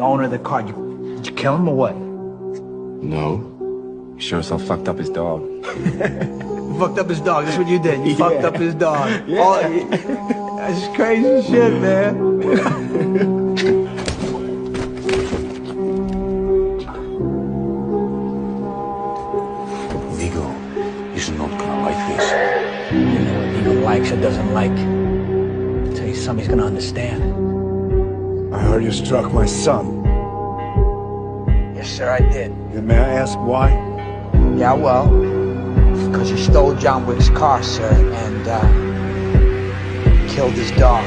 The owner of the car, did you kill him or what? No. He sure as hell fucked up his dog. You fucked up his dog, that's what you did. You fucked up his dog. Yeah. That's crazy shit, man. Vigo is not gonna like this. You know what Vigo likes or doesn't like. I'll tell you something he's gonna understand. I heard you struck my son. Yes, sir, I did. May I ask why? Yeah, well, because you stole John Wick's car, sir, and killed his dog.